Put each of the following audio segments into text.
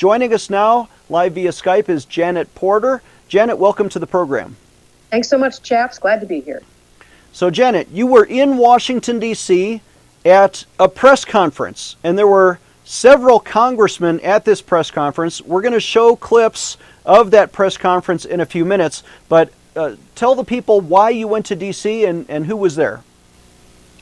Joining us now, live via Skype, is Janet Porter. Janet, welcome to the program. Thanks so much, chaps. Glad to be here. So, Janet, you were in Washington, D.C. at a press conference, and there were several congressmen at this press conference. We're going to show clips of that press conference in a few minutes, but tell the people why you went to D.C. and who was there.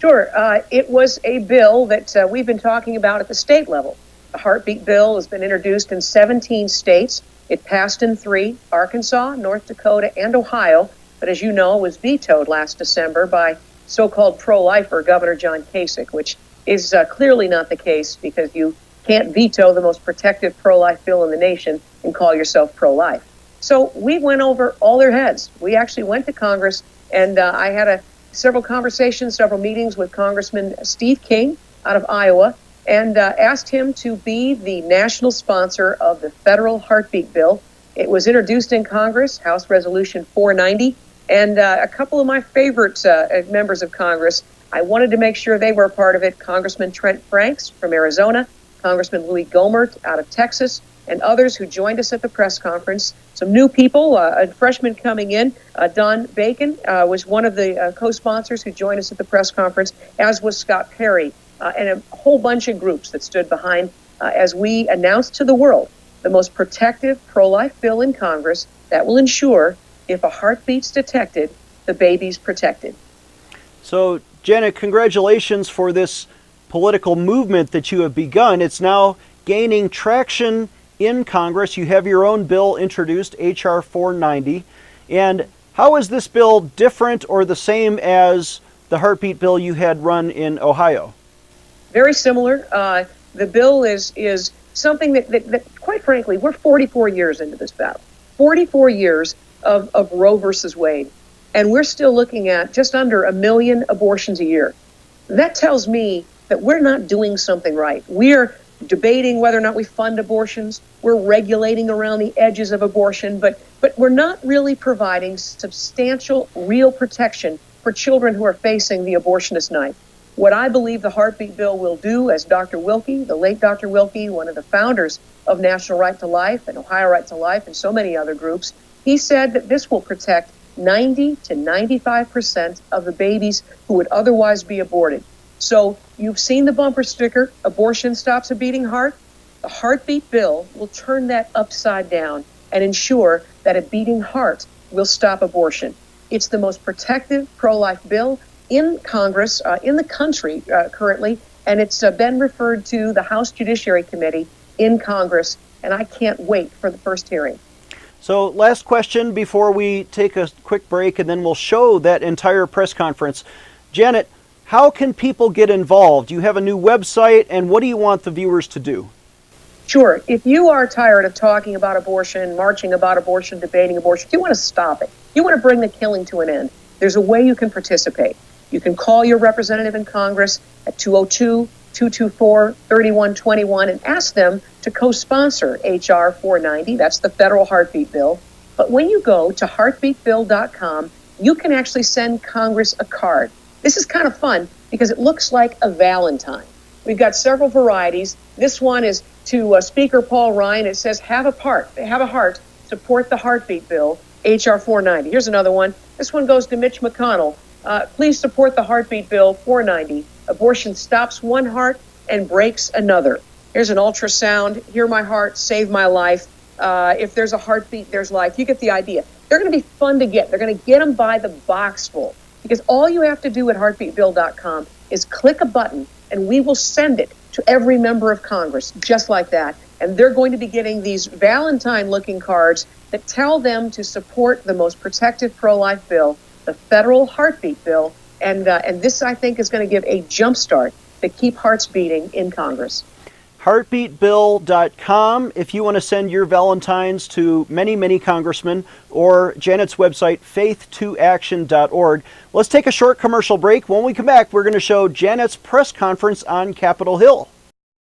Sure. It was a bill that we've been talking about at the state level. The Heartbeat Bill has been introduced in 17 states. It passed in 3, Arkansas, North Dakota, and Ohio, but as you know, was vetoed last December by so-called pro-lifer Governor John Kasich, which is clearly not the case because you can't veto the most protective pro-life bill in the nation and call yourself pro-life. So we went over all their heads. We actually went to Congress, and I had several conversations, several meetings with Congressman Steve King out of Iowa, and asked him to be the national sponsor of the federal heartbeat bill. It was introduced in Congress, House Resolution 490, and a couple of my favorite members of Congress, I wanted to make sure they were a part of it. Congressman Trent Franks from Arizona, Congressman Louis Gohmert out of Texas, and others who joined us at the press conference. Some new people, a freshman coming in, Don Bacon was one of the co-sponsors who joined us at the press conference, as was Scott Perry, and a whole bunch of groups that stood behind as we announced to the world the most protective pro-life bill in Congress that will ensure if a heartbeat's detected, the baby's protected. So, Janet, congratulations for this political movement that you have begun. It's now gaining traction in Congress. You have your own bill introduced, H.R. 490. And how is this bill different or the same as the heartbeat bill you had run in Ohio? Very similar. The bill is something that, quite frankly, we're 44 years into this battle. 44 years of Roe versus Wade. And we're still looking at just under 1 million abortions a year. That tells me that we're not doing something right. We're debating whether or not we fund abortions. We're regulating around the edges of abortion, but we're not really providing substantial, real protection for children who are facing the abortionist knife. What I believe the heartbeat bill will do, as Dr. Wilkie, the late Dr. Wilkie, one of the founders of National Right to Life and Ohio Right to Life and so many other groups, he said that this will protect 90 to 95% of the babies who would otherwise be aborted. So you've seen the bumper sticker, abortion stops a beating heart. The heartbeat bill will turn that upside down and ensure that a beating heart will stop abortion. It's the most protective pro-life bill in Congress, in the country currently, and it's been referred to the House Judiciary Committee in Congress, and I can't wait for the first hearing. So last question before we take a quick break, and then we'll show that entire press conference. Janet, how can people get involved? You have a new website, and what do you want the viewers to do? Sure. If you are tired of talking about abortion, marching about abortion, debating abortion, if you want to stop it, you want to bring the killing to an end, there's a way you can participate. You can call your representative in Congress at 202-224-3121 and ask them to co-sponsor H.R. 490. That's the federal heartbeat bill. But when you go to heartbeatbill.com, you can actually send Congress a card. This is kind of fun because it looks like a Valentine. We've got several varieties. This one is to Speaker Paul Ryan. It says, have a heart, support the heartbeat bill, H.R. 490. Here's another one. This one goes to Mitch McConnell. Please support the heartbeat bill 490. Abortion stops one heart and breaks another. Here's an ultrasound. Hear my heart, save my life. If there's a heartbeat, there's life. You get the idea. They're going to be fun to get. They're going to get them by the box full. Because all you have to do at heartbeatbill.com is click a button, and we will send it to every member of Congress, just like that. And they're going to be getting these Valentine-looking cards that tell them to support the most protective pro-life bill, the federal heartbeat bill, and this, I think, is going to give a jump start to keep hearts beating in Congress. Heartbeatbill.com if you want to send your Valentines to many, many congressmen, or Janet's website, faith2action.org. Let's take a short commercial break. When we come back, we're going to show Janet's press conference on Capitol Hill.